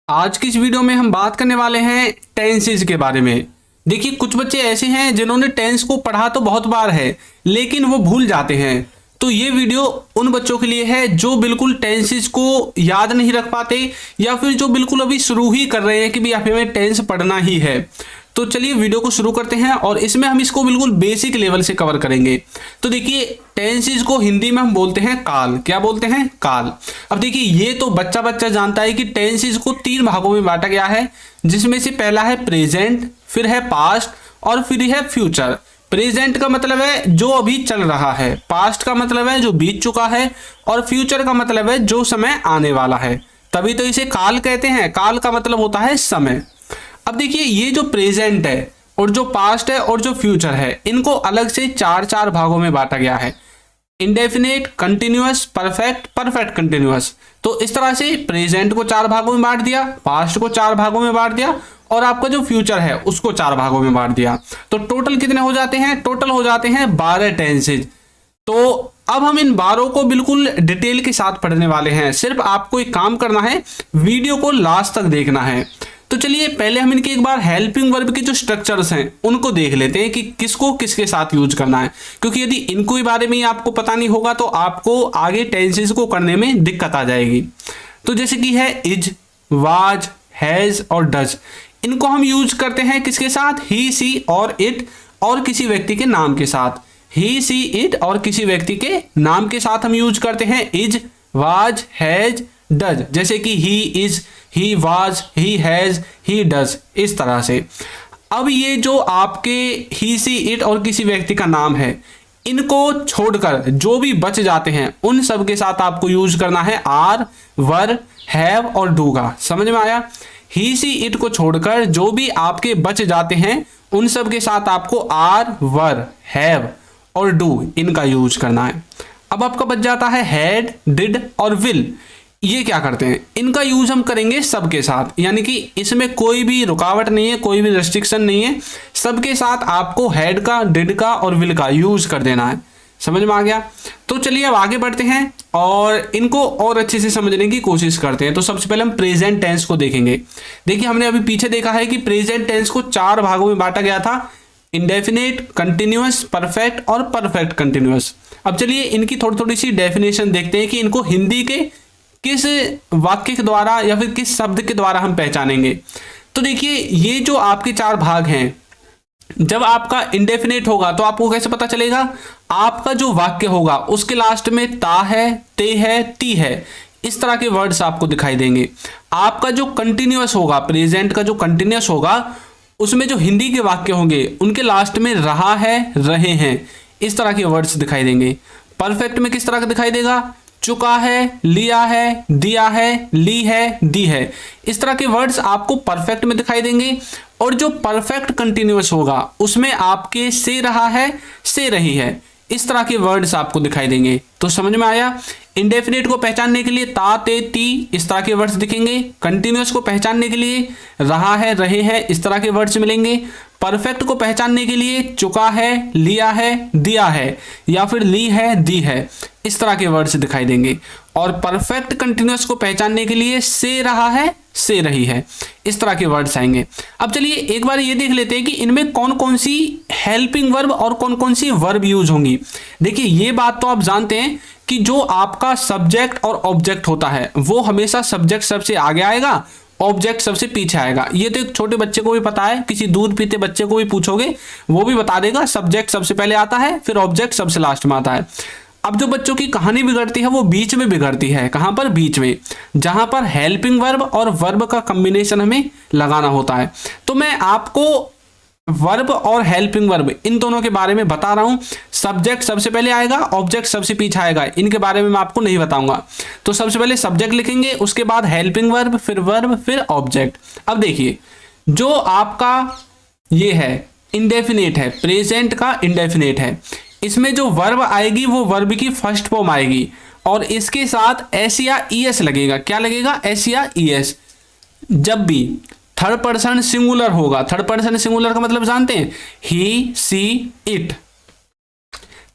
आज की इस वीडियो में हम बात करने वाले हैं टेंसेज के बारे में। देखिए, कुछ बच्चे ऐसे हैं जिन्होंने टेंस को पढ़ा तो बहुत बार है लेकिन वो भूल जाते हैं। तो ये वीडियो उन बच्चों के लिए है जो बिल्कुल टेंसेज को याद नहीं रख पाते या फिर जो बिल्कुल अभी शुरू ही कर रहे हैं कि भी हमें टेंस पढ़ना ही है। तो चलिए वीडियो को शुरू करते हैं और इसमें हम इसको बिल्कुल बेसिक लेवल से कवर करेंगे। तो देखिए, टेंसेज को हिंदी में हम बोलते हैं काल। क्या बोलते हैं? काल। अब देखिए, ये तो बच्चा बच्चा जानता है कि टेंसेज को 3 भागों में बांटा गया है, जिसमें से पहला है प्रेजेंट, फिर है पास्ट और फिर है फ्यूचर। प्रेजेंट का मतलब है जो अभी चल रहा है, पास्ट का मतलब है जो बीत चुका है और फ्यूचर का मतलब है जो समय आने वाला है। तभी तो इसे काल कहते हैं। काल का मतलब होता है समय। अब देखिए, ये जो प्रेजेंट है और जो पास्ट है और जो फ्यूचर है, इनको अलग से 4 भागों में बांटा गया है। Indefinite, continuous, perfect, perfect continuous. तो इस तरह से प्रेजेंट को 4 भागों में बांट दिया, पास्ट को 4 भागों में बांट दिया और आपका जो फ्यूचर है उसको 4 भागों में बांट दिया। तो टोटल कितने हो जाते हैं? टोटल हो जाते हैं 12 टेंसेज। तो अब हम इन 12 को बिल्कुल डिटेल के साथ पढ़ने वाले हैं। सिर्फ आपको एक काम करना है, वीडियो को लास्ट तक देखना है। तो चलिए पहले हम इनके एक बार हेल्पिंग वर्ब के जो स्ट्रक्चर्स हैं उनको देख लेते हैं कि किसको किसके साथ यूज करना है, क्योंकि यदि इनको ही बारे में ही आपको पता नहीं होगा तो आपको आगे टेंसेस को करने में दिक्कत आ जाएगी। तो जैसे कि है इज, वाज, हैज और डज। इनको हम यूज करते हैं किसके साथ? ही, सी और इट और किसी व्यक्ति के नाम के साथ। ही, सी, इट और किसी व्यक्ति के नाम के साथ हम यूज करते हैं इज, वाज, हैज, डज। जैसे कि he is, he was, he has, he does, इस तरह से। अब ये जो आपके ही, सी, इट और किसी व्यक्ति का नाम है, इनको छोड़कर जो भी बच जाते हैं उन सब के साथ आपको यूज करना है आर, वर, हैव और डू का। समझ में आया? ही, सी, इट को छोड़कर जो भी आपके बच जाते हैं उन सब के साथ आपको आर, वर, हैव और डू इनका यूज करना है। अब आपका बच जाता है हैड, डिड और विल। ये क्या करते हैं? इनका यूज हम करेंगे सबके साथ, यानी कि इसमें कोई भी रुकावट नहीं है, कोई भी रेस्ट्रिक्शन नहीं है। सबके साथ आपको हैड का, डिड का और विल का यूज कर देना है। समझ में आ गया? तो चलिए अब आगे बढ़ते हैं और इनको और अच्छे से समझने की कोशिश करते हैं। तो सबसे पहले हम प्रेजेंट टेंस को देखेंगे। देखिए, हमने अभी पीछे देखा है कि प्रेजेंट टेंस को 4 भागों में बांटा गया था, इंडेफिनेट, कंटिन्यूअस, परफेक्ट और परफेक्ट कंटिन्यूअस। अब चलिए इनकी थोड़ी थोड़ी सी डेफिनेशन देखते हैं कि इनको हिंदी के किस वाक्य के द्वारा या फिर किस शब्द के द्वारा हम पहचानेंगे। तो देखिए, ये जो आपके 4 भाग हैं, जब आपका इंडेफिनेट होगा तो आपको कैसे पता चलेगा? आपका जो वाक्य होगा उसके लास्ट में ता है, ते है, ती है, इस तरह के वर्ड्स आपको दिखाई देंगे। आपका जो कंटिन्यूअस होगा, प्रेजेंट का जो कंटिन्यूअस होगा, उसमें जो हिंदी के वाक्य होंगे उनके लास्ट में रहा है, रहे हैं, इस तरह के वर्ड्स दिखाई देंगे। परफेक्ट में किस तरह का दिखाई देगा? चुका है, लिया है, दिया है, ली है, दी है, इस तरह के वर्ड्स आपको परफेक्ट में दिखाई देंगे। और जो परफेक्ट कंटिन्यूअस होगा उसमें आपके से रहा है, से रही है, इस तरह के वर्ड्स आपको दिखाई देंगे। तो समझ में आया? इंडेफिनेट को पहचानने के लिए ता, ते, ती इस तरह के वर्ड्स दिखेंगे। कंटिन्यूअस को पहचानने के लिए रहा है, रहे हैं, इस तरह के वर्ड्स मिलेंगे। परफेक्ट को पहचानने के लिए चुका है, लिया है, दिया है या फिर ली है, दी है, इस तरह के वर्ड्स दिखाई देंगे। और परफेक्ट कंटिन्यूअस को पहचानने के लिए से रहा है, से रही है, इस तरह के वर्ड्स आएंगे। अब चलिए एक बार ये देख लेते हैं कि इनमें कौन कौन सी हेल्पिंग वर्ब और कौन कौन सी वर्ब यूज होंगी। देखिए, ये बात तो आप जानते हैं कि जो आपका सब्जेक्ट और ऑब्जेक्ट होता है वो हमेशा सब्जेक्ट सबसे आगे आएगा, ऑब्जेक्ट सबसे पीछे आएगा। ये तो एक छोटे बच्चे को भी पता है, किसी दूध पीते बच्चे को भी पूछोगे वो भी बता देगा, सब्जेक्ट सबसे पहले आता है, फिर ऑब्जेक्ट सबसे लास्ट में आता है। अब जो बच्चों की कहानी बिगड़ती है वो बीच में बिगड़ती है। कहां पर? बीच में, जहां पर हेल्पिंग वर्ब और वर्ब का कॉम्बिनेशन हमें लगाना होता है। तो मैं आपको वर्ब और हेल्पिंग वर्ब इन दोनों के बारे में बता रहा हूं। सब्जेक्ट सबसे पहले आएगा, ऑब्जेक्ट सबसे पीछे आएगा, इनके बारे में मैं आपको नहीं बताऊंगा। तो सबसे पहले सब्जेक्ट लिखेंगे, उसके बाद हेल्पिंग वर्ब, फिर ऑब्जेक्ट। अब देखिए, जो आपका ये है इंडेफिनेट है, प्रेजेंट का इंडेफिनेट है, इसमें जो वर्ब आएगी वो वर्ब की फर्स्ट फॉर्म आएगी और इसके साथ एस या ईएस लगेगा। क्या लगेगा? एस या ईएस। जब भी थर्ड पर्सन सिंगुलर होगा, थर्ड पर्सन सिंगुलर का मतलब जानते हैं? ही, सी, इट।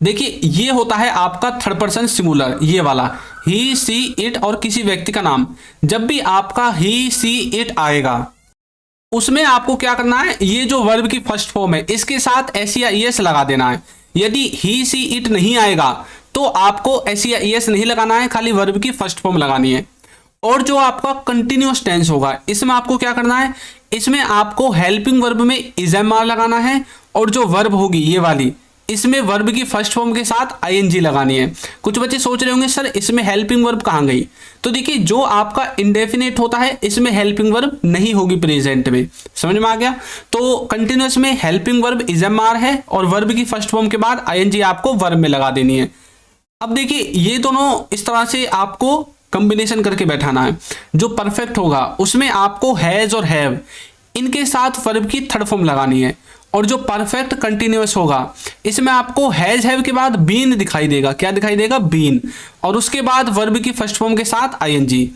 देखिए ये होता है आपका थर्ड पर्सन सिंगुलर, ये वाला ही सी इट और किसी व्यक्ति का नाम। जब भी आपका ही सी इट आएगा उसमें आपको क्या करना है, ये जो वर्ब की फर्स्ट फॉर्म है इसके साथ एस या ईएस लगा देना है। यदि ही सी इट नहीं आएगा तो आपको एस या ईएस नहीं लगाना है, खाली वर्ब की फर्स्ट फॉर्म लगानी है। और जो आपका कंटिन्यूअस टेंस होगा इसमें आपको क्या करना है, इसमें आपको हेल्पिंग वर्ब में इज़एमआर लगाना है, और जो वर्ब होगी ये वाली इसमें वर्ब की फर्स्ट फॉर्म के साथ आईएनजी लगानी है। कुछ बच्चे सोच रहे होंगे सर इसमें हेल्पिंग वर्ब कहाँ गई, तो देखिए जो आपका इंडेफिनिट होता है इसमें हेल्पिंग वर्ब नहीं होगी प्रेजेंट में, समझ में आ गया। तो कंटिन्यूअस में हेल्पिंग वर्ब इज़एमआर है और वर्ब की फर्स्ट फॉर्म के बाद आईएनजी आपको वर्ब में लगा देनी है। अब देखिए ये दोनों इस तरह से आपको कॉम्बिनेशन करके बैठाना है। जो परफेक्ट होगा उसमें आपको हैज और हैव इनके साथ वर्ब की थर्ड फॉर्म लगानी है, और जो परफेक्ट कंटिन्यूअस होगा इसमें आपको हैज हैव के बाद बीन दिखाई देगा, क्या दिखाई देगा, बीन, और उसके बाद वर्ब की फर्स्ट फॉर्म के साथ आईएनजी।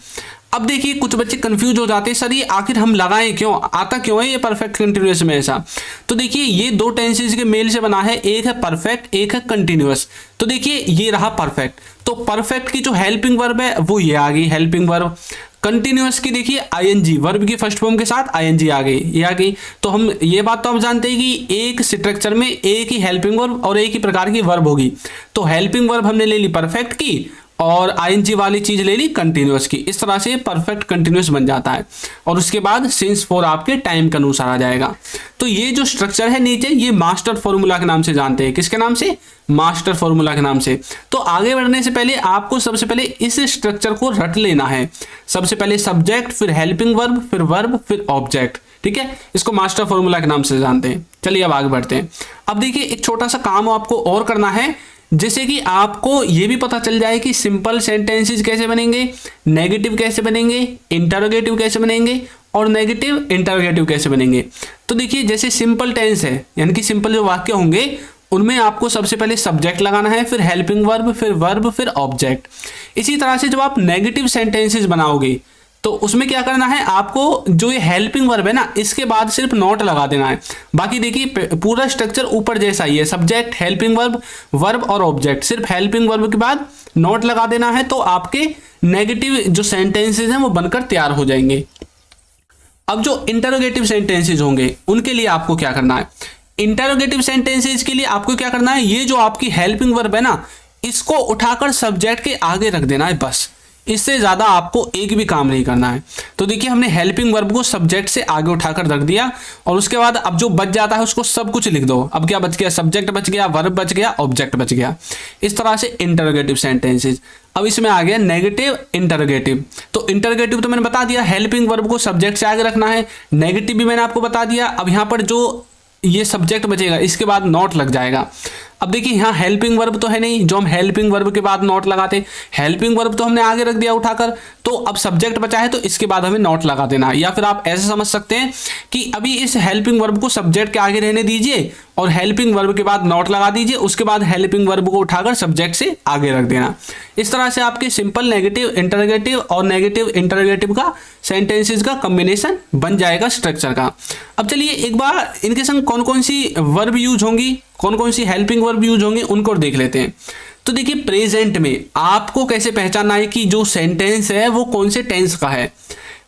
अब देखिए कुछ बच्चे कंफ्यूज हो जाते हैं सर ये आखिर हम लगाएं क्यों, आता क्यों है ये परफेक्ट कंटिन्यूअस में ऐसा। तो देखिए ये दो टेंसेस के मेल से बना है, एक है परफेक्ट एक है कंटिन्यूअस। तो देखिए ये रहा परफेक्ट, तो परफेक्ट की जो हेल्पिंग वर्ब है वो ये आ गई हेल्पिंग वर्ब। कंटिन्यूअस की देखिए आईएनजी वर्ब की फर्स्ट फॉर्म के साथ आईएनजी आ गई, ये आ गई। तो हम ये बात तो आप जानते हैं कि एक स्ट्रक्चर में एक ही हेल्पिंग वर्ब और एक ही प्रकार की वर्ब होगी। तो हेल्पिंग वर्ब हमने ले ली परफेक्ट की और आईएनजी वाली चीज ले ली कंटिन्यूअस की। इस तरह से परफेक्ट कंटिन्यूअस बन जाता है, और उसके बाद सिंस फॉर आपके टाइम के अनुसार आ जाएगा। तो ये जो स्ट्रक्चर है नीचे ये मास्टर फॉर्मूला के नाम से जानते हैं, किसके नाम से, मास्टर फॉर्मूला के नाम से। तो आगे बढ़ने से पहले आपको सबसे पहले इस स्ट्रक्चर को रट लेना है। सबसे पहले सब्जेक्ट, फिर हेल्पिंग वर्ब, फिर वर्ब, फिर ऑब्जेक्ट, ठीक है। इसको मास्टर फॉर्मूला के नाम से जानते हैं। चलिए अब आगे बढ़ते हैं। अब देखिए एक छोटा सा काम आपको और करना है, जैसे कि आपको ये भी पता चल जाए कि सिंपल सेंटेंसेस कैसे बनेंगे, नेगेटिव कैसे बनेंगे, इंटरोगेटिव कैसे बनेंगे और नेगेटिव इंटरोगेटिव कैसे बनेंगे। तो देखिए जैसे सिंपल टेंस है, यानी कि सिंपल जो वाक्य होंगे उनमें आपको सबसे पहले सब्जेक्ट लगाना है, फिर हेल्पिंग वर्ब, फिर वर्ब, फिर ऑब्जेक्ट। इसी तरह से जब आप नेगेटिव सेंटेंसेस बनाओगे तो उसमें क्या करना है, आपको जो ये हेल्पिंग वर्ब है ना इसके बाद सिर्फ नॉट लगा देना है। बाकी देखिए पूरा स्ट्रक्चर ऊपर जैसा ही है, सब्जेक्ट, हेल्पिंग वर्ब, वर्ब और ऑब्जेक्ट। सिर्फ हेल्पिंग वर्ब के बाद नॉट लगा देना है, तो आपके नेगेटिव जो सेंटेंसेस हैं वो बनकर तैयार हो जाएंगे। अब जो इंटरोगेटिव सेंटेंसेस होंगे उनके लिए आपको क्या करना है, इंटरोगेटिव सेंटेंसेस के लिए आपको क्या करना है, ये जो आपकी हेल्पिंग वर्ब है ना इसको उठाकर सब्जेक्ट के आगे रख देना है, बस। इससे ज़्यादा आपको एक भी काम नहीं करना है। तो देखिए हमने हेल्पिंग वर्ब को सब्जेक्ट से आगे उठाकर रख दिया, और उसके बाद अब जो बच जाता है उसको सब कुछ लिख दो। अब क्या बच गया, सब्जेक्ट बच गया, वर्ब बच गया, ऑब्जेक्ट बच गया। इस तरह से इंटरोगेटिव सेंटेंसेस। अब इसमें आ गया नेगेटिव इंटरोगेटिव। तो इंटरोगेटिव तो मैंने बता दिया, हेल्पिंग वर्ब को सब्जेक्ट से आगे रखना है। नेगेटिव भी मैंने आपको बता दिया। अब यहाँ पर जो ये सब्जेक्ट बचेगा इसके बाद नॉट लग जाएगा। अब देखिए यहाँ हेल्पिंग वर्ब तो है नहीं जो हम हेल्पिंग वर्ब के बाद नॉट लगाते, हेल्पिंग वर्ब तो हमने आगे रख दिया उठाकर, तो अब सब्जेक्ट बचा है तो इसके बाद हमें नॉट लगा देना है। या फिर आप ऐसे समझ सकते हैं कि अभी इस हेल्पिंग वर्ब को सब्जेक्ट के आगे रहने दीजिए और हेल्पिंग वर्ब के बाद नॉट लगा दीजिए, उसके बाद हेल्पिंग वर्ब को उठाकर सब्जेक्ट से आगे रख देना। इस तरह से आपके सिंपल नेगेटिव इंटरोगेटिव और नेगेटिव इंटरोगेटिव का सेंटेंसेस का कॉम्बिनेशन बन जाएगा स्ट्रक्चर का। अब चलिए एक बार इनके संग कौन कौन सी वर्ब यूज होंगी, कौन कौन सी हेल्पिंग वर्ब यूज होंगी उनको देख लेते हैं। तो देखिए प्रेजेंट में आपको कैसे पहचानना है कि जो सेंटेंस है वो कौन से टेंस का है।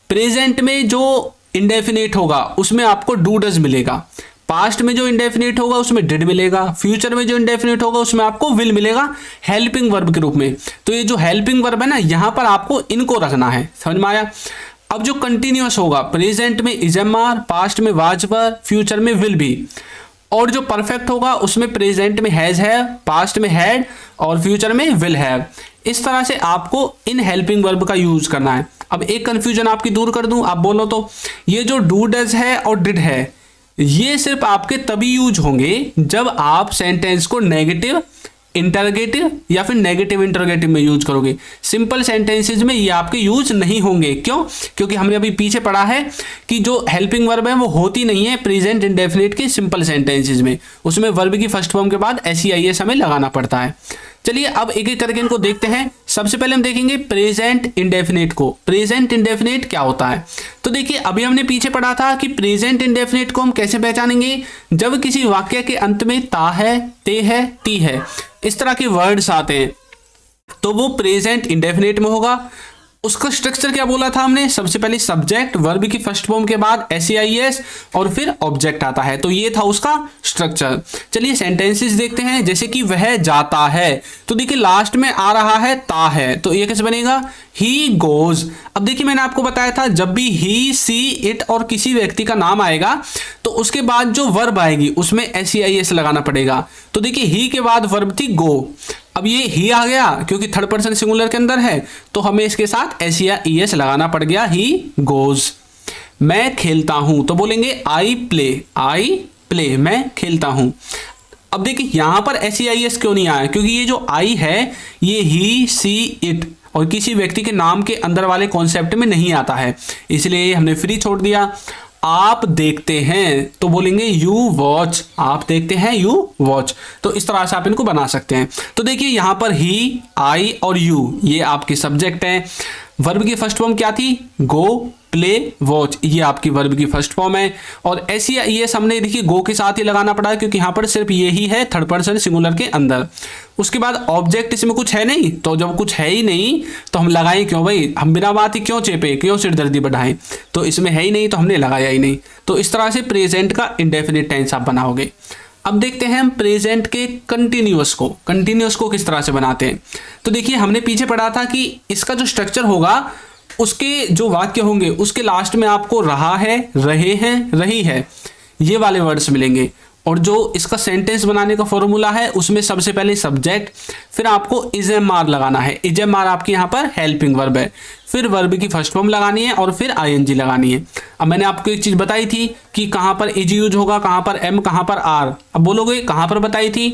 प्रेजेंट में जो इंडेफिनिट होगा उसमें आपको डू डज मिलेगा, पास्ट में जो इंडेफिनिट होगा उसमें डिड मिलेगा, फ्यूचर में जो इंडेफिनिट होगा उसमें आपको विल मिलेगा हेल्पिंग वर्ब के रूप में। तो ये जो हेल्पिंग वर्ब है ना यहाँ पर आपको इनको रखना है, समझ में आया। अब जो कंटिन्यूअस होगा प्रेजेंट में इज़एमआर, पास्ट में वाज वर, फ्यूचर में विल बी, और जो परफेक्ट होगा उसमें प्रेजेंट में हैज है, पास्ट में हैड और फ्यूचर में विल हैव। इस तरह से आपको इन हेल्पिंग वर्ब का यूज करना है। अब एक कंफ्यूजन आपकी दूर कर दूं, आप बोलो तो ये जो डू डज है और डिड है ये सिर्फ आपके तभी यूज होंगे जब आप सेंटेंस को नेगेटिव इंटरोगेटिव या फिर नेगेटिव इंटरोगेटिव में यूज करोगे। सिंपल सेंटेंसेज में ये आपके यूज नहीं होंगे। क्यों? क्योंकि हमने अभी पीछे पढ़ा है कि जो हेल्पिंग वर्ब है वो होती नहीं है प्रेजेंट इंडेफिनिट के सिंपल सेंटेंसेज में, उसमें वर्ब की फर्स्ट फॉर्म के बाद एस हमें लगाना पड़ता है। चलिए अब एक एक करके इनको देखते हैं। सबसे पहले हम देखेंगे प्रेजेंट इंडेफिनिट को। प्रेजेंट इंडेफिनिट क्या होता है? तो देखिए अभी हमने पीछे पढ़ा था कि प्रेजेंट इंडेफिनिट को हम कैसे पहचानेंगे, जब किसी वाक्य के अंत में ता है, ते है, ती है, इस तरह के वर्ड्स आते हैं तो वो प्रेजेंट इंडेफिनिट में होगा। उसका स्ट्रक्चर क्या बोला था हमने? सबसे पहले सब्जेक्ट, वर्ब की फर्स्ट फॉर्म के बाद SEIS और फिर ऑब्जेक्ट आता है। तो ये था उसका स्ट्रक्चर। चलिए सेंटेंसेस देखते हैं। जैसे कि वह जाता है, तो देखिए लास्ट में आ रहा है ता है, तो ये कैसे बनेगा? He goes. अब देखिए मैंने आपको बताया था जब भी ही, सी, इट और किसी व्यक्ति का नाम आएगा तो उसके बाद जो वर्ब आएगी उसमें SEIS लगाना पड़ेगा। तो देखिए ही के बाद वर्ब थी गो, अब ये ही आ गया क्योंकि थर्ड पर्सन सिंगुलर के अंदर है तो हमें इसके साथ SEIS लगाना पड़ गया, ही गोज। मैं खेलता हूं, तो बोलेंगे आई प्ले, मैं खेलता हूं। अब देखिए यहां पर SEIS क्यों नहीं आया? क्योंकि ये जो आई है ये ही, सी, इट और किसी व्यक्ति के नाम के अंदर वाले कॉन्सेप्ट में नहीं आता है, इसलिए हमने फ्री छोड़ दिया। आप देखते हैं, तो बोलेंगे यू वॉच, आप देखते हैं, यू वॉच। तो इस तरह से आप इनको बना सकते हैं। तो देखिए यहां पर ही, आई और यू ये आपके सब्जेक्ट हैं। वर्ब की फर्स्ट फॉर्म क्या थी? गो, प्ले, वॉच, ये आपकी वर्ब की फर्स्ट फॉर्म है। और SEIS हमने देखिए गो के साथ ही लगाना पड़ा क्योंकि यहां पर सिर्फ ये ही है थर्ड पर्सन सिंगुलर के अंदर। उसके बाद ऑब्जेक्ट, इसमें कुछ है नहीं, तो जब कुछ है ही नहीं तो हम लगाएं क्यों भाई? हम बिना बात ही क्यों चेपे, क्यों सिरदर्दी बढ़ाएं? तो इसमें है ही नहीं तो हमने लगाया ही नहीं। तो इस तरह से प्रेजेंट का इंडेफिनिट टेंस आप बनाओगे। अब देखते हैं हम प्रेजेंट के कंटिन्यूअस को। कंटिन्यूअस को किस तरह से बनाते हैं? तो देखिए हमने पीछे पढ़ा था कि इसका जो स्ट्रक्चर होगा उसके जो वाक्य होंगे उसके लास्ट में आपको रहा है, रहे हैं, रही है ये वाले वर्ड्स मिलेंगे। और जो इसका सेंटेंस बनाने का फॉर्मूला है उसमें सबसे पहले सब्जेक्ट, फिर आपको इजएमआर लगाना है। इजएमआर आपकी यहाँ पर हेल्पिंग वर्ब है, फिर वर्ब की फर्स्ट फॉर्म लगानी है और फिर ING लगानी है। अब मैंने आपको एक चीज बताई थी कि कहां पर इज यूज होगा, कहां पर एम, कहां पर आर। अब बोलोगे कहां पर बताई थी?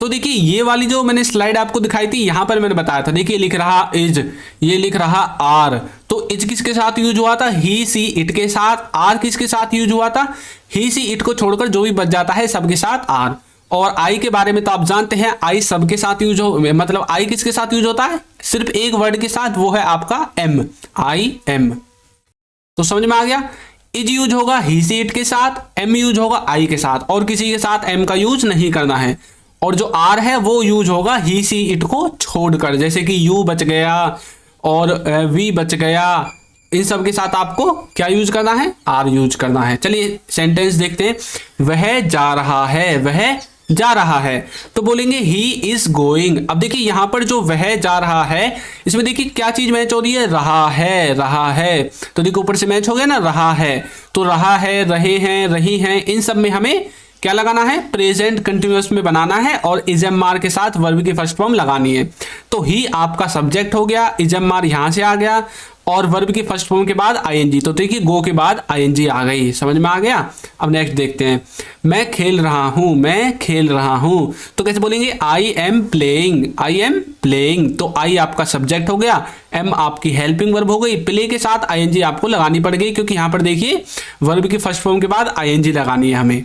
तो देखिए ये वाली जो मैंने स्लाइड आपको दिखाई थी यहां पर मैंने बताया था। देखिए लिख रहा इज, ये लिख रहा आर, तो इज किसके साथ यूज हुआ था? ही, सी, इट के साथ। आर किसके साथ यूज हुआ था? ही, सी, इट को छोड़कर जो भी बच जाता है सबके साथ आर। और आई के बारे में तो आप जानते हैं आई सबके साथ यूज हो, मतलब आई किसके साथ यूज होता है? सिर्फ एक वर्ड के साथ, वो है आपका एम, IM। तो समझ में आ गया? इज यूज होगा ही, सी, इट के साथ, एम यूज होगा आई के साथ, और किसी के साथ एम का यूज नहीं करना है। और जो आर है वो यूज होगा ही, सी, इट को छोड़कर, जैसे कि यू बच गया और वी बच गया, इन सब के साथ आपको क्या यूज करना है? आर यूज करना है। चलिए सेंटेंस देखते हैं। वह जा रहा है, वह जा रहा है, तो बोलेंगे ही इज गोइंग। अब देखिए यहां पर जो वह जा रहा है इसमें देखिए क्या चीज मैच हो रही है? रहा है, रहा है। तो देखिए ऊपर से मैच हो गया ना, रहा है। तो रहा है, रहे हैं, रही हैं, इन सब में हमें क्या लगाना है? प्रेजेंट कंटिन्यूअस में बनाना है और इजएमआर के साथ वर्ब की फर्स्ट फॉर्म लगानी है। तो ही आपका सब्जेक्ट हो गया, इजएमआर यहां से आ गया और वर्ब की फर्स्ट फॉर्म के बाद ING। तो देखिए गो के बाद ING आ गई, समझ में आ गया? अब नेक्स्ट देखते हैं। मैं खेल रहा हूं, मैं खेल रहा हूं, तो कैसे बोलेंगे? I am playing, I am playing। तो I आपका सब्जेक्ट हो गया, M आपकी हेल्पिंग वर्ब हो गई, प्ले के साथ ING आपको लगानी पड़ गई क्योंकि यहां पर देखिए वर्ब की फर्स्ट फॉर्म के बाद ING लगानी है हमें।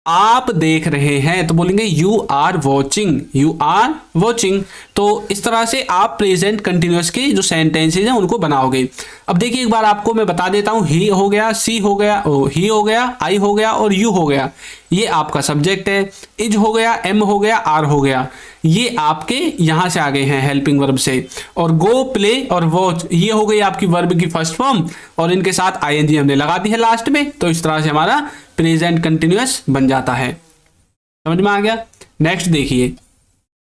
आप देख रहे हैं, तो बोलेंगे you are watching, you are watching. तो इस तरह से आप प्रेजेंट कंटिन्यूअस के जो सेंटेंसेज हैं उनको बनाओगे। अब देखिए एक बार आपको मैं बता देता हूं, ही हो गया, सी हो गया, ही हो गया, आई हो गया और यू हो गया, ये आपका सब्जेक्ट है। इज हो गया, एम हो गया, आर हो गया, ये आपके यहां से आ गए हैं हेल्पिंग वर्ब से। और गो, प्ले और वॉच ये हो गई आपकी वर्ब की फर्स्ट फॉर्म और इनके साथ ING हमने लगा दी है लास्ट में। तो इस तरह से हमारा प्रेजेंट कंटिन्यूअस बन जाता है। समझ में आ गया? नेक्स्ट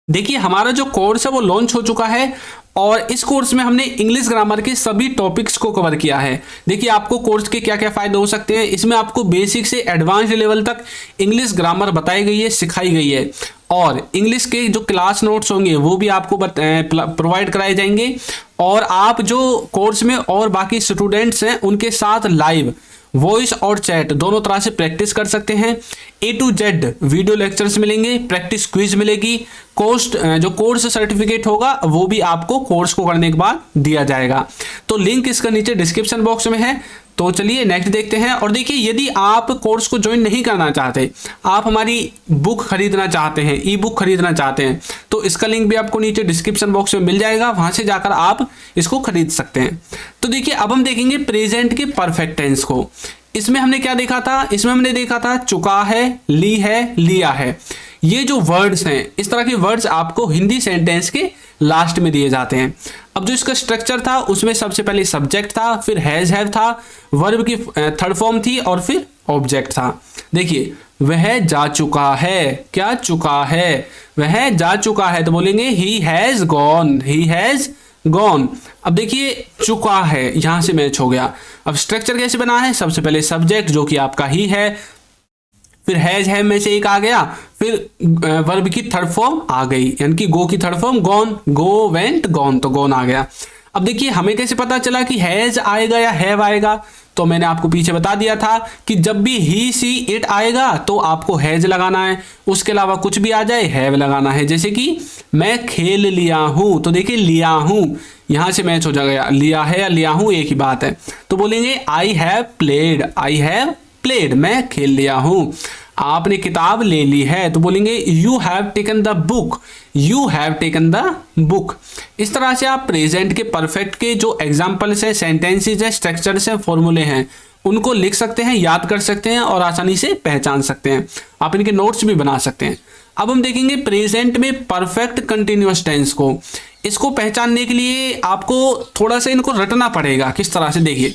देखिए हमारा जो कोर्स है वो लॉन्च हो चुका है और इस कोर्स में हमने इंग्लिश ग्रामर के सभी टॉपिक्स को कवर किया है। देखिए आपको कोर्स के क्या क्या फायदे हो सकते हैं। इसमें आपको बेसिक से एडवांस लेवल तक इंग्लिश ग्रामर बताई गई है, सिखाई गई है और इंग्लिश के जो क्लास नोट्स होंगे वो भी आपको प्रोवाइड कराए जाएंगे। और आप जो कोर्स में और बाकी स्टूडेंट्स हैं उनके साथ लाइव वॉइस और चैट दोनों तरह से प्रैक्टिस कर सकते हैं। A to Z video lectures मिलेंगे, प्रैक्टिस क्विज मिलेगी। कोर्स सर्टिफिकेट होगा वो भी आपको कोर्स को करने के बाद दिया जाएगा। तो लिंक इसका नीचे डिस्क्रिप्शन बॉक्स में है। तो चलिए नेक्स्ट देखते हैं। और देखिए, यदि आप कोर्स को ज्वाइन नहीं करना चाहते, आप हमारी बुक खरीदना चाहते हैं, ई बुक खरीदना चाहते हैं, तो इसका लिंक भी आपको नीचे डिस्क्रिप्शन बॉक्स में मिल जाएगा, वहां से जाकर आप इसको खरीद सकते हैं। तो देखिए, अब हम देखेंगे प्रेजेंट के परफेक्ट टेंस को। इसमें हमने क्या देखा था? इसमें हमने देखा था चुका है, ली है, लिया है। ये जो वर्ड्स हैं, इस तरह के वर्ड्स आपको हिंदी सेंटेंस के लास्ट में दिए जाते हैं। अब जो इसका स्ट्रक्चर था उसमें सबसे पहले सब्जेक्ट था, फिर हैज हैव था, वर्ब की थर्ड फॉर्म थी और फिर ऑब्जेक्ट था। देखिए, वह जा चुका है, क्या चुका है, वह जा चुका है, तो बोलेंगे he has gone, he has gone. अब देखिए, चुका है यहां से मैच हो गया। अब स्ट्रक्चर कैसे बना है? सबसे पहले सब्जेक्ट जो कि आपका ही है, फिर हैज है में से एक आ गया, फिर वर्ब की थर्ड फॉर्म आ गई, यानी कि गो की third form gone, go went gone, तो गॉन आ गया। अब देखिए, हमें कैसे पता चला कि हैज आएगा या हैव आएगा? तो मैंने आपको पीछे बता दिया था कि जब भी ही सी इट आएगा तो आपको हैज लगाना है, उसके अलावा कुछ भी आ जाए हैव लगाना है। जैसे कि मैं खेल लिया हूं, तो देखिए लिया हूं यहां से मैच हो जाएगा, लिया है या लिया हूं एक ही बात है। तो बोलेंगे I have played, I have played, मैं खेल लिया हूं। आपने किताब ले ली है, तो बोलेंगे you have taken the book, you have taken the book. इस तरह से आप प्रेजेंट के परफेक्ट के जो एग्जाम्पल्स है, सेंटेंसेज है, स्ट्रक्चर्स है, फॉर्मूले हैं, उनको लिख सकते हैं, याद कर सकते हैं और आसानी से पहचान सकते हैं। आप इनके नोट्स भी बना सकते हैं। अब हम देखेंगे प्रेजेंट में परफेक्ट कंटिन्यूअस टेंस को। इसको पहचानने के लिए आपको थोड़ा सा इनको रटना पड़ेगा। किस तरह से? देखिए,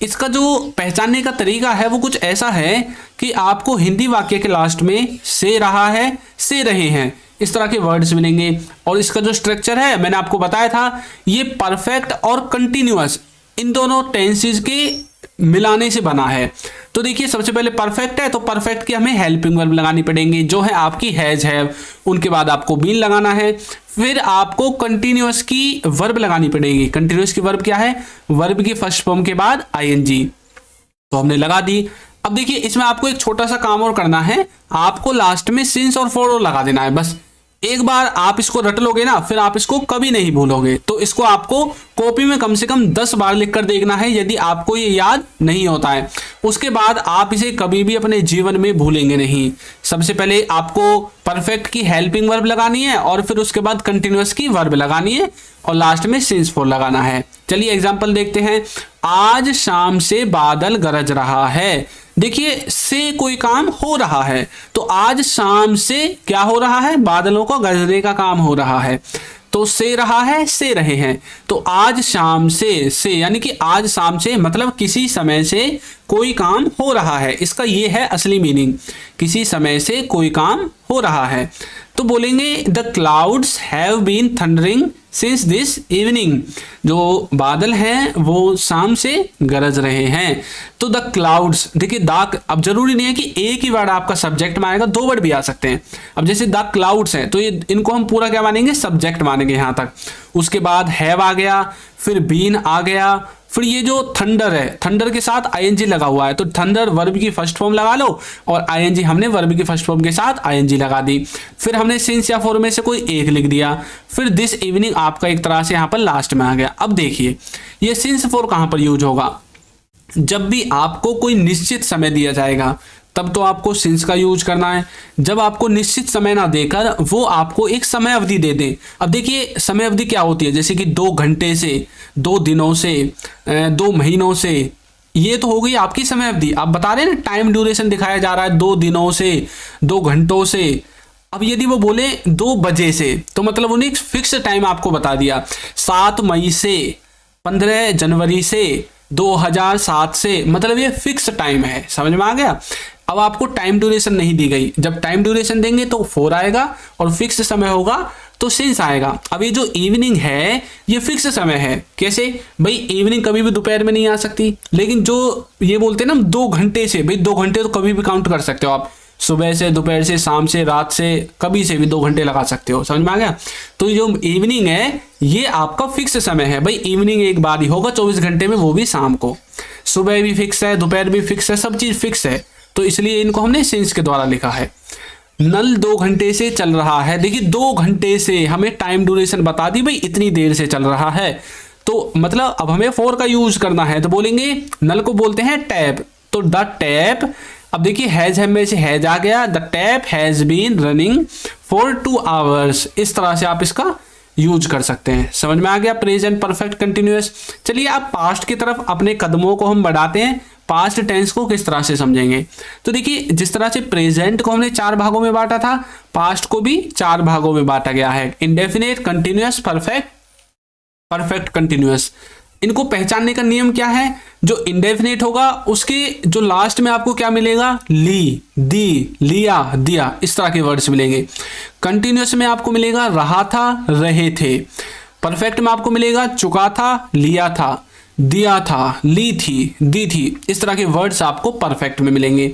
इसका जो पहचानने का तरीका है वो कुछ ऐसा है कि आपको हिंदी वाक्य के लास्ट में से रहा है, से रहे हैं, इस तरह के वर्ड्स मिलेंगे। और इसका जो स्ट्रक्चर है मैंने आपको बताया था, ये परफेक्ट और कंटिन्यूअस इन दोनों टेंसेस के मिलाने से बना है। तो देखिए, सबसे पहले परफेक्ट है, तो परफेक्ट की हमें हेल्पिंग वर्ब लगानी पड़ेंगी, जो है आपकी हैज हैव, उनके बाद आपको बीन लगाना है। फिर आपको कंटिन्यूअस की वर्ब लगानी पड़ेगी। कंटिन्यूअस की वर्ब क्या है? वर्ब की फर्स्ट फॉर्म के बाद आईएनजी, तो हमने लगा दी। अब देखिए, इसमें आपको एक छोटा सा काम और करना है, आपको लास्ट में सिंस और फॉर और लगा देना है। बस एक बार आप इसको रट लोगे ना, फिर आप इसको कभी नहीं भूलोगे। तो इसको आपको कॉपी में कम से कम 10 बार लिख कर देखना है, यदि आपको ये याद नहीं होता है। उसके बाद आप इसे कभी भी अपने जीवन में भूलेंगे नहीं। सबसे पहले आपको परफेक्ट की हेल्पिंग वर्ब लगानी है और फिर उसके बाद कंटिन्यूअस की वर्ब लगानी है और लास्ट में सिंस फॉर लगाना है। चलिए एग्जाम्पल देखते हैं। आज शाम से बादल गरज रहा है। देखिए, से कोई काम हो रहा है, तो आज शाम से क्या हो रहा है? बादलों को गरजने का काम हो रहा है। तो से रहा है, से रहे हैं, तो आज शाम से यानी कि आज शाम से मतलब किसी समय से कोई काम हो रहा है। इसका ये है असली मीनिंग, किसी समय से कोई काम हो रहा है। तो बोलेंगे the clouds have been thundering since this evening. जो बादल हैं वो शाम से गरज रहे हैं। तो द क्लाउड्स, देखिए द, अब जरूरी नहीं है कि एक ही वर्ड आपका सब्जेक्ट में आएगा, 2 वर्ड भी आ सकते हैं। अब जैसे द क्लाउड्स है, तो ये इनको हम पूरा क्या मानेंगे? सब्जेक्ट मानेंगे यहां तक। उसके बाद हैव आ गया, फिर बीन आ गया, फिर ये जो थंडर है, थंडर के साथ आईएनजी लगा हुआ है, तो थंडर वर्ब की फर्स्ट फॉर्म लगा लो और आईएनजी हमने वर्ब की फर्स्ट फॉर्म के साथ आईएनजी लगा दी। फिर हमने सिंस या फॉर में से कोई एक लिख दिया। फिर दिस इवनिंग आपका एक तरह से यहाँ पर लास्ट में आ गया। अब देखिए, ये सिंस फॉर कहाँ पर यूज होगा? जब भी आपको कोई निश्चित समय दिया जाएगा तब तो आपको सिंस का यूज करना है। जब आपको निश्चित समय ना देकर वो आपको एक समय अवधि दे दें। अब देखिए, समय अवधि क्या होती है? जैसे कि 2 घंटे से, 2 दिनों से, 2 महीनों से, ये तो हो गई आपकी समय अवधि। आप बता रहे हैं ना, टाइम ड्यूरेशन दिखाया जा रहा है 2 दिनों से, 2 घंटों से। अब यदि वो बोले 2 बजे से, तो मतलब उन्हें एक फिक्स टाइम आपको बता दिया। 7 मई से, 15 जनवरी से, 2007 से, मतलब ये फिक्स टाइम है। समझ में आ गया? अब आपको टाइम ड्यूरेशन नहीं दी गई। जब टाइम ड्यूरेशन देंगे तो 4 आएगा और फिक्स समय होगा तो सिंस आएगा। अब ये जो इवनिंग है ये फिक्स समय है। कैसे भाई? इवनिंग कभी भी दोपहर में नहीं आ सकती, लेकिन जो ये बोलते हैं ना 2 घंटे से, भाई 2 घंटे तो कभी भी काउंट कर सकते हो आप। सुबह से, दोपहर से, शाम से, रात से, कभी से भी 2 घंटे लगा सकते हो। समझ में आ गया? तो जो इवनिंग है ये आपका फिक्स समय है। भाई इवनिंग एक बार ही होगा 24 घंटे में, वो भी शाम को। सुबह भी फिक्स है, दोपहर भी फिक्स है, सब चीज फिक्स है, तो इसलिए इनको हमने सिंस के द्वारा लिखा है। नल 2 घंटे से चल रहा है। देखिए 2 घंटे से हमें टाइम ड्यूरेशन बता दी भाई, इतनी देर से चल रहा है, तो मतलब अब हमें फॉर का यूज करना है, तो बोलेंगे नल को बोलते हैं टैप, तो द टैप, अब देखिए हैज में से हैज आ गया, the tap has been running for 2 hours. इस तरह से आप इसका यूज कर सकते हैं। समझ में आ गया प्रेजेंट परफेक्ट कंटिन्यूअस। चलिए आप पास्ट की तरफ अपने कदमों को हम बढ़ाते हैं, पास्ट टेंस को किस तरह से समझेंगे। तो देखिए जिस तरह से प्रेजेंट को हमने 4 भागों में बांटा था, पास्ट को भी 4 भागों में बांटा गया है, indefinite, continuous, perfect, perfect continuous. इनको पहचानने का नियम क्या है, जो इंडेफिनिट होगा उसके जो लास्ट में आपको क्या मिलेगा, ली, दी, लिया, दिया, इस तरह के वर्ड्स मिलेंगे। कंटिन्यूअस में आपको मिलेगा रहा था, रहे थे। परफेक्ट में आपको मिलेगा चुका था, लिया था, दिया था, ली थी, दी थी, इस तरह के वर्ड्स आपको परफेक्ट में मिलेंगे।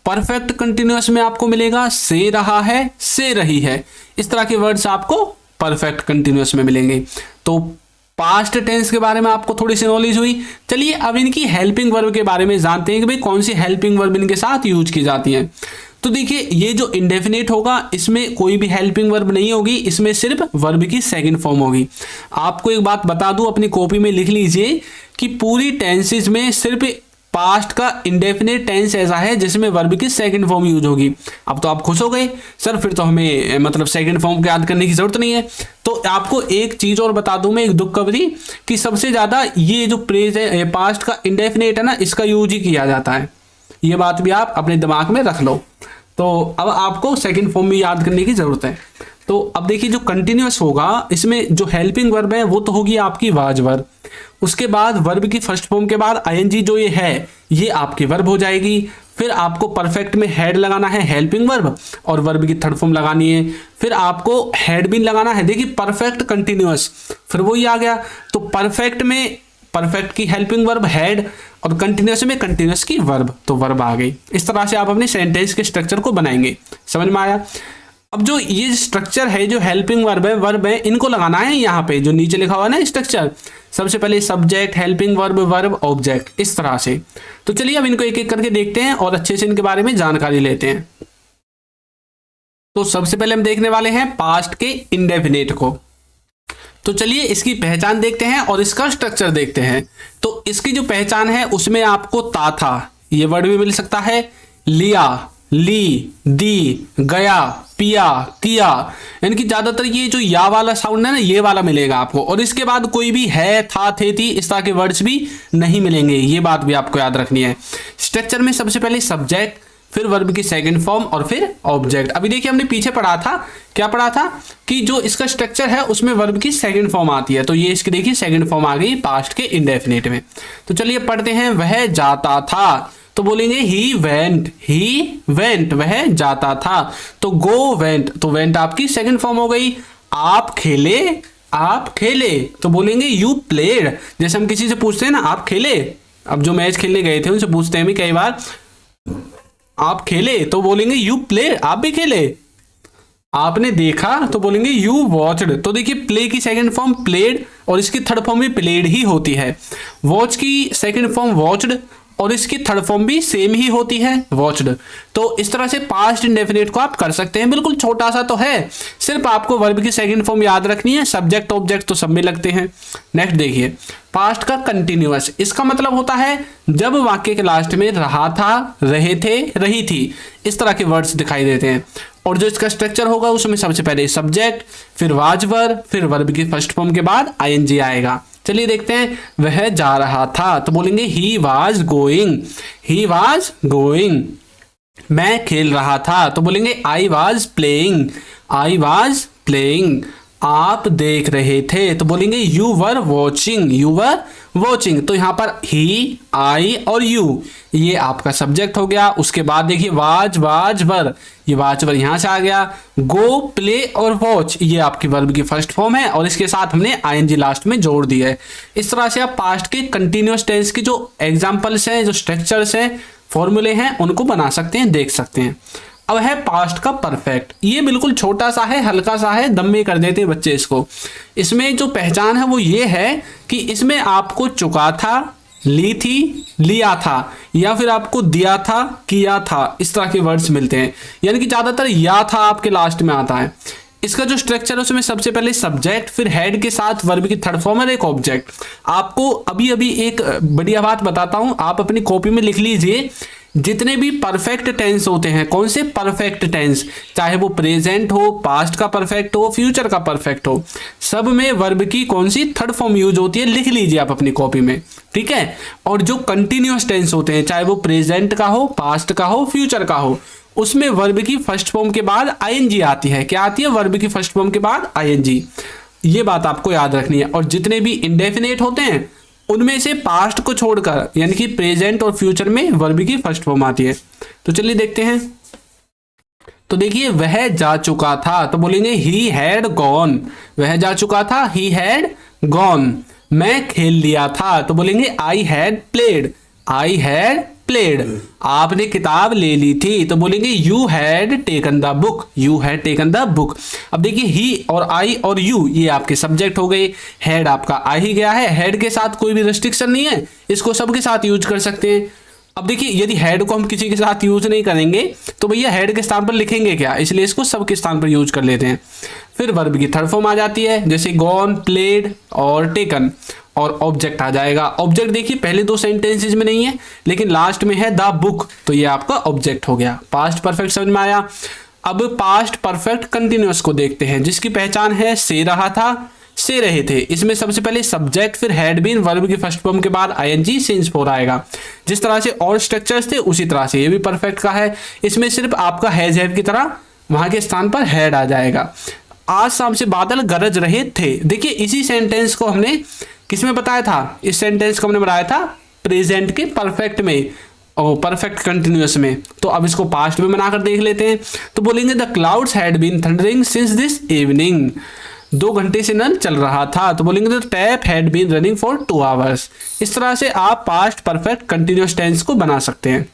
परफेक्ट कंटिन्यूअस में आपको मिलेगा से रहा है, से रही है, इस तरह के वर्ड्स आपको परफेक्ट कंटिन्यूअस में मिलेंगे। तो पास्ट टेंस के बारे में आपको थोड़ी सी नॉलेज हुई। चलिए अब इनकी हेल्पिंग वर्ब के बारे में जानते हैं कि भाई कौन सी हेल्पिंग वर्ब इनके साथ यूज की जाती हैं। तो देखिए ये जो इंडेफिनिट होगा इसमें कोई भी हेल्पिंग वर्ब नहीं होगी, इसमें सिर्फ वर्ब की सेकंड फॉर्म होगी। आपको एक बात बता दूं, अपनी कॉपी में लिख लीजिए कि पूरी टेंसेज में सिर्फ पास्ट का इंडेफिनिट टेंस ऐसा है जिसमें वर्ब की सेकंड फॉर्म यूज होगी। अब तो आप खुश हो गए सर, फिर तो हमें मतलब सेकंड फॉर्म को याद करने की जरूरत नहीं है। तो आपको एक चीज और बता दूं मैं, एक दुख खबरी, कि सबसे ज्यादा ये जो प्रेज है पास्ट का इंडेफिनिट है ना, इसका यूज ही किया जाता है। ये बात भी आप अपने दिमाग में रख लो। तो अब आपको सेकंड फॉर्म भी याद करने की जरूरत है। तो अब देखिए जो कंटिन्यूअस होगा इसमें जो हेल्पिंग वर्ब है वो तो होगी आपकी वाज वर्ब, उसके बाद वर्ब की फर्स्ट फॉर्म के बाद आईएनजी जो ये है ये आपकी वर्ब हो जाएगी। फिर आपको परफेक्ट में हेड लगाना है, हेल्पिंग वर्ब, और वर्ब की थर्ड फॉर्म लगानी है। फिर आपको हेड बीन लगाना है, देखिए परफेक्ट कंटिन्यूअस, फिर वही आ गया। तो परफेक्ट में परफेक्ट की हेल्पिंग वर्ब हेड, और कंटिन्यूअस में कंटिन्यूअस की वर्ब, तो वर्ब आ गई। इस तरह से आप अपने सेंटेंस के स्ट्रक्चर को बनाएंगे। समझ में आया। अब जो ये स्ट्रक्चर है, जो हेल्पिंग वर्ब है, इनको लगाना है यहाँ पे जो नीचे लिखा हुआ है ना स्ट्रक्चर। सबसे पहले subject, helping verb, verb, object, इस तरह से। तो चलिए अब इनको एक एक करके देखते हैं और अच्छे से इनके बारे में जानकारी लेते हैं। तो सबसे पहले हम देखने वाले हैं पास्ट के इंडेफिनिट को। तो चलिए इसकी पहचान देखते हैं और इसका स्ट्रक्चर देखते हैं। तो इसकी जो पहचान है उसमें आपको ता था ये वर्ड भी मिल सकता है, लिया, ली, दी, गया, पिया, किया, यानी कि ज्यादातर ये जो या वाला साउंड है ना ये वाला मिलेगा आपको। और इसके बाद कोई भी है, था, थे, थी, इस तरह के वर्ड्स भी नहीं मिलेंगे, ये बात भी आपको याद रखनी है। स्ट्रक्चर में सबसे पहले सब्जेक्ट, फिर वर्ब की सेकंड फॉर्म और फिर ऑब्जेक्ट। अभी देखिए हमने पीछे पढ़ा था, क्या पढ़ा था कि जो इसका स्ट्रक्चर है उसमें वर्ब की सेकंड फॉर्म आती है। तो ये इसकी देखिए सेकंड फॉर्म आ गई पास्ट के इंडेफिनिट में। तो चलिए पढ़ते हैं। वह जाता था, तो बोलेंगे ही वेंट, वह जाता था। तो गो वेंट, तो वेंट आपकी सेकंड फॉर्म हो गई। आप खेले, तो बोलेंगे यू प्लेड। जैसे हम किसी से पूछते हैं ना आप खेले, अब जो मैच खेलने गए थे उनसे पूछते हैं भी कई बार आप खेले, तो बोलेंगे यू प्लेड, आप भी खेले। आपने देखा, तो बोलेंगे यू वॉच्ड। तो देखिए प्ले की सेकंड फॉर्म प्लेड और इसकी थर्ड फॉर्म भी प्लेड ही होती है। वॉच की सेकंड फॉर्म वॉच्ड और इसकी थर्ड फॉर्म भी सेम ही होती है, वॉच्ड। तो इस तरह से पास्ट इंडेफिनिट को आप कर सकते हैं। बिल्कुल छोटा सा तो है, सिर्फ आपको वर्ब की सेकंड फॉर्म याद रखनी है। सब्जेक्ट ऑब्जेक्ट तो सब में लगते हैं। नेक्स्ट देखिए पास्ट का कंटिन्यूअस, इसका मतलब होता है जब वाक्य के लास्ट में रहा था, रहे थे, रही थी, इस तरह के वर्ड्स दिखाई देते हैं। और जो इसका स्ट्रक्चर होगा उसमें सबसे पहले सब्जेक्ट, फिर वाज वर्ब, फिर वर्ब की फर्स्ट फॉर्म के बाद आईएनजी आएगा। चलिए देखते हैं। वह जा रहा था, तो बोलेंगे ही वाज गोइंग। मैं खेल रहा था, तो बोलेंगे आई वाज प्लेइंग। आप देख रहे थे, तो बोलेंगे यू वर वॉचिंग। तो यहाँ पर ही, आई और यू ये आपका सब्जेक्ट हो गया। उसके बाद देखिए वाज वर, ये वाज वर यहाँ से आ गया। गो, प्ले और वॉच ये आपकी वर्ब की फर्स्ट फॉर्म है और इसके साथ हमने आईएनजी लास्ट में जोड़ दिया है। इस तरह से आप पास्ट के कंटिन्यूअस टेंस की जो एग्जाम्पल्स हैं, जो स्ट्रक्चर्स हैं, फॉर्मूले हैं, उनको बना सकते हैं, देख सकते हैं। अब है पास्ट का परफेक्ट। ये बिल्कुल छोटा सा है, हल्का सा है, दम में कर देते हैं बच्चे इसको। इसमें जो पहचान है वो ये है कि इसमें आपको चुका था, ली थी, लिया था, या फिर आपको दिया था, किया था, इस तरह के वर्ड्स मिलते हैं। यानी कि ज्यादातर या था आपके लास्ट में आता है। इसका जो स्ट्रक्चर है उसमें सबसे पहले सब्जेक्ट, फिर हेड के साथ वर्ब की थर्ड फॉर्म और एक ऑब्जेक्ट। आपको अभी अभी एक बढ़िया बात बताता हूं, आप अपनी कॉपी में लिख लीजिए, जितने भी परफेक्ट टेंस होते हैं, कौन से परफेक्ट टेंस, चाहे वो प्रेजेंट हो, पास्ट का परफेक्ट हो, फ्यूचर का परफेक्ट हो, सब में वर्ब की कौन सी थर्ड फॉर्म यूज होती है, लिख लीजिए आप अपनी कॉपी में, ठीक है। और जो कंटिन्यूअस टेंस होते हैं, चाहे वो प्रेजेंट का हो, पास्ट का हो, फ्यूचर का हो, उसमें वर्ब की फर्स्ट फॉर्म के बाद आईएनजी आती है। क्या आती है? वर्ब की फर्स्ट फॉर्म के बाद आईएनजी। ये बात आपको याद रखनी है। और जितने भी इंडेफिनेट होते हैं उनमें से पास्ट को छोड़कर, यानी कि प्रेजेंट और फ्यूचर में वर्ब की फर्स्ट फॉर्म आती है। तो चलिए देखते हैं। तो देखिए, वह जा चुका था, तो बोलेंगे ही हैड गॉन। वह जा चुका था, ही हैड गॉन। मैं खेल लिया था, तो बोलेंगे I had played. I had played. आपने किताब ले ली थी, तो बोलेंगे you had taken the book. You had taken the book. अब देखिए, ही और आई और यू ये आपके सब्जेक्ट हो गए, हैड आपका आ ही गया है। हैड के साथ कोई भी रिस्ट्रिक्शन नहीं है, इसको सबके साथ यूज कर सकते हैं। अब देखिए, यदि हेड को हम किसी के साथ यूज नहीं करेंगे तो भैया हेड के स्थान पर लिखेंगे क्या, इसलिए इसको सब के स्थान पर यूज कर लेते हैं। फिर वर्ब की थर्ड फॉर्म आ जाती है, जैसे गॉन, प्लेड और टेकन, और ऑब्जेक्ट आ जाएगा। ऑब्जेक्ट देखिए पहले दो सेंटेंसेज में नहीं है, लेकिन लास्ट में है द बुक, तो ये आपका ऑब्जेक्ट हो गया। पास्ट परफेक्ट समझ में आया। अब पास्ट परफेक्ट कंटिन्यूअस को देखते हैं, जिसकी पहचान है से रहा था, से रहे थे। इसमें सबसे पहले सब्जेक्ट, फिर हैड बीन, वर्ब की फर्स्ट फॉर्म के बाद आईएनजी सिंस फोर आएगा। जिस तरह से और स्ट्रक्चर्स थे उसी तरह से ये भी परफेक्ट का है। इसमें सिर्फ आपका हैज हैव की तरह वहां के स्थान पर हैड आ जाएगा। आज शाम से बादल गरज रहे थे। देखिए, इसी सेंटेंस को हमने किसमें बताया था? इस सेंटेंस को हमने बताया था प्रेजेंट के परफेक्ट में और परफेक्ट कंटिन्यूअस में। तो अब इसको पास्ट में बनाकर देख लेते हैं। तो बोलेंगे the clouds had been thundering since this evening. 2 घंटे से नल चल रहा था, तो बोलेंगे the tap had been running for 2 hours. इस तरह से आप पास्ट परफेक्ट कंटिन्यूअस टेंस को बना सकते हैं।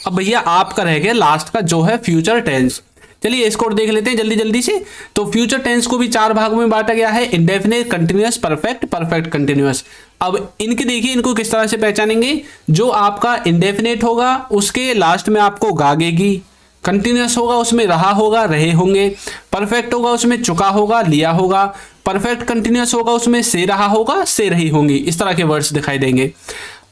अब भैया आपका रह गया लास्ट का, जो है फ्यूचर टेंस। चलिए इसको और देख लेते हैं जल्दी जल्दी से। तो फ्यूचर टेंस को भी 4 भागों में बांटा गया है, indefinite, continuous, perfect, perfect continuous. अब इनके देखिए, इनको किस तरह से पहचानेंगे। जो आपका इंडेफिनिट होगा उसके लास्ट में आपको गागेगी, कंटिन्यूअस होगा उसमें रहा होगा, रहे होंगे, परफेक्ट होगा उसमें चुका होगा, लिया होगा, परफेक्ट कंटिन्यूअस होगा उसमें से रहा होगा, से रही होंगी। इस तरह के वर्ड्स दिखाई देंगे।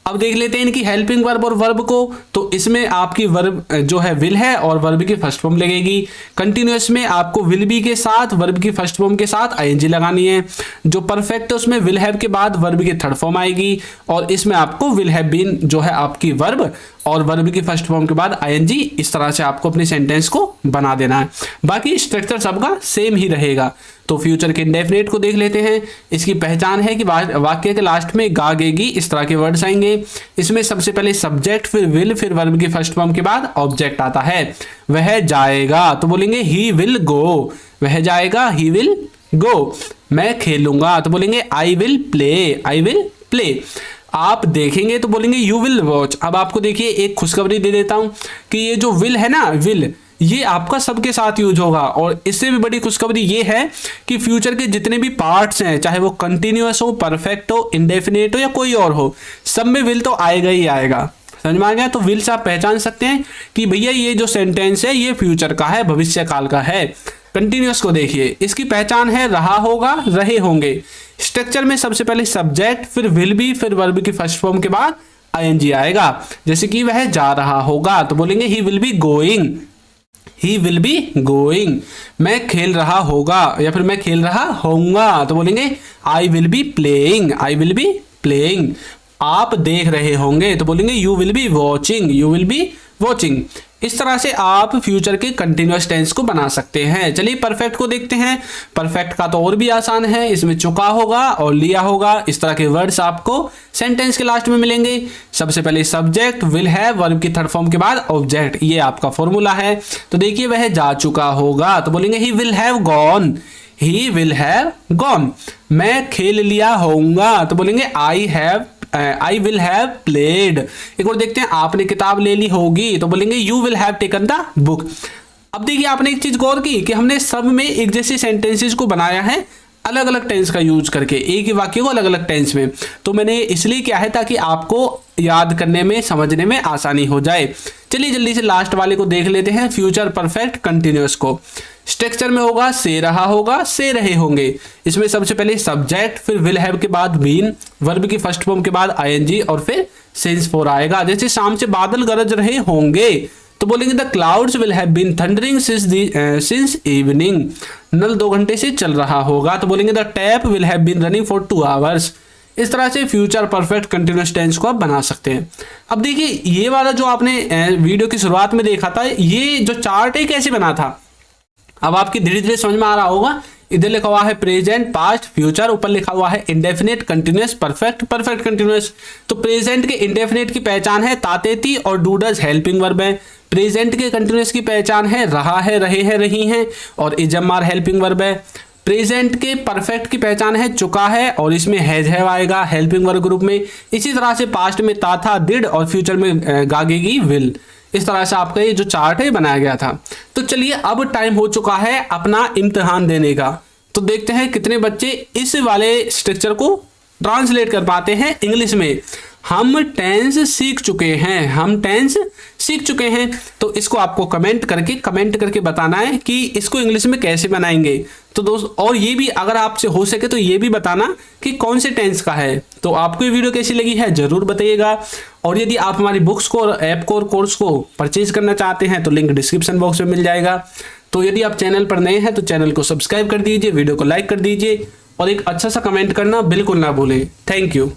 अब देख लेते हैं इनकी हेल्पिंग वर्ब और वर्ब को। तो इसमें आपकी वर्ब जो है विल है और वर्ब की फर्स्ट फॉर्म लगेगी। कंटिन्यूअस में आपको विल बी के साथ वर्ब की फर्स्ट फॉर्म के साथ आईएनजी लगानी है। जो परफेक्ट है उसमें विल हैव के बाद वर्ब की थर्ड फॉर्म आएगी, और इसमें आपको विल हैव बीन जो है आपकी वर्ब और वर्ब की फर्स्ट फॉर्म के बाद आईएनजी। इस तरह से आपको अपने सेंटेंस को बना देना है। बाकी स्ट्रक्चर सबका सेम ही रहेगा। तो फ्यूचर के इंडेफिनिट को देख लेते हैं। इसकी पहचान है कि वाक्य के लास्ट में गागेगी, इस तरह के वर्ड्स आएंगे। इसमें सबसे पहले सब्जेक्ट, फिर विल, फिर वर्ब की फर्स्ट फॉर्म के बाद ऑब्जेक्ट आता है। वह जाएगा, तो बोलेंगे ही विल गो। वह जाएगा, ही विल गो। मैं खेलूंगा, तो बोलेंगे I will play. I will play. आप देखेंगे, तो बोलेंगे यू विल वॉच। अब आपको देखिए एक खुशखबरी दे देता हूं कि ये जो विल है ना, विल, ये आपका सबके साथ यूज होगा। और इससे भी बड़ी खुशखबरी ये है कि फ्यूचर के जितने भी पार्ट्स हैं, चाहे वो कंटिन्यूअस हो, परफेक्ट हो, इंडेफिनिट हो या कोई और हो, सब में विल तो आएगा ही आएगा। समझ में आ गया? तो विल से आप पहचान सकते हैं कि भैया ये जो सेंटेंस है ये फ्यूचर का है, भविष्य काल का है। कंटिन्यूअस को देखिए, इसकी पहचान है रहा होगा, रहे होंगे। स्ट्रक्चर में सबसे पहले सब्जेक्ट, फिर विल बी, फिर वर्ब की फर्स्ट फॉर्म के बाद आईएनजी आएगा। जैसे कि वह जा रहा होगा, तो बोलेंगे he will be going. He will be going. मैं खेल रहा होगा या फिर मैं खेल रहा होऊंगा, तो बोलेंगे I will be playing. I will be playing. आप देख रहे होंगे, तो बोलेंगे you will be watching. You will be watching. इस तरह से आप फ्यूचर के कंटिन्यूअस टेंस को बना सकते हैं। चलिए परफेक्ट को देखते हैं। परफेक्ट का तो और भी आसान है, इसमें चुका होगा और लिया होगा, इस तरह के वर्ड्स आपको सेंटेंस के लास्ट में मिलेंगे। सबसे पहले सब्जेक्ट, विल हैव, वर्ब की थर्ड फॉर्म के बाद ऑब्जेक्ट। ये आपका फॉर्मूला है। तो देखिए, वह जा चुका होगा, तो बोलेंगे he will have gone. He will have gone. मैं खेल लिया होऊंगा, तो बोलेंगे आई विल हैव प्लेड। एक और देखते हैं, आपने किताब ले ली होगी, तो बोलेंगे you will have taken the book. अब देखिए, आपने एक चीज गौर की कि हमने सब में एक जैसे सेंटेंसेस को बनाया है अलग अलग टेंस का यूज करके, एक ही वाक्य को अलग अलग टेंस में। तो मैंने इसलिए किया है ताकि आपको याद करने में, समझने में आसानी हो जाए। चलिए जल्दी से लास्ट वाले को देख लेते हैं, फ्यूचर परफेक्ट कंटिन्यूअस को। स्ट्रक्चर में होगा से रहा होगा, से रहे होंगे। इसमें सबसे पहले सब्जेक्ट, फिर विल हैव के बाद बीन, वर्ब की फर्स्ट फॉर्म के बाद आईएनजी और फिर सिंस फॉर आएगा। जैसे शाम से बादल गरज रहे होंगे तो बोलेंगे the clouds will have been thundering since evening. नल 2 घंटे से चल रहा होगा तो बोलेंगे the tap will have been running for 2 hours. इस तरह से फ्यूचर परफेक्ट कंटिन्यूअस टेंस को आप बना सकते हैं। अब देखिए ये वाला जो आपने वीडियो की शुरुआत में देखा था, ये जो चार्ट है कैसे बना था, अब आपकी धीरे धीरे समझ में आ रहा होगा। इधर लिखा हुआ है प्रेजेंट, पास्ट, फ्यूचर, ऊपर लिखा हुआ है indefinite, continuous, perfect, perfect continuous. तो प्रेजेंट के इंडेफिनिट की पहचान है तातेती और डू डज हेल्पिंग वर्ब है। प्रेजेंट के कंटिन्यूअस की पहचान है रहा है, रहे हैं, रही हैं और इजमार हेल्पिंग वर्ब है। प्रेजेंट के परफेक्ट की पहचान है चुका है और इसमें हैज हैव आएगा हेल्पिंग वर्ब ग्रुप में। इसी तरह से पास्ट में ता था, डिड और फ्यूचर में गागेगी विल। इस तरह से आपका ये जो चार्ट है बनाया गया था। तो चलिए अब टाइम हो चुका है अपना इम्तिहान देने का। तो देखते हैं कितने बच्चे इस वाले स्ट्रक्चर को ट्रांसलेट कर पाते हैं इंग्लिश में। हम टेंस सीख चुके हैं, हम टेंस सीख चुके हैं। तो इसको आपको कमेंट करके बताना है कि इसको इंग्लिश में कैसे बनाएंगे। तो दोस्त, और ये भी अगर आपसे हो सके तो ये भी बताना कि कौन से टेंस का है। तो आपको ये वीडियो कैसी लगी है जरूर बताइएगा। और यदि आप हमारी बुक्स को और ऐप को और कोर्स को परचेज करना चाहते हैं तो लिंक डिस्क्रिप्शन बॉक्स में मिल जाएगा। तो यदि आप चैनल पर नए हैं तो चैनल को सब्सक्राइब कर दीजिए, वीडियो को लाइक कर दीजिए और एक अच्छा सा कमेंट करना बिल्कुल ना भूलें। Thank you.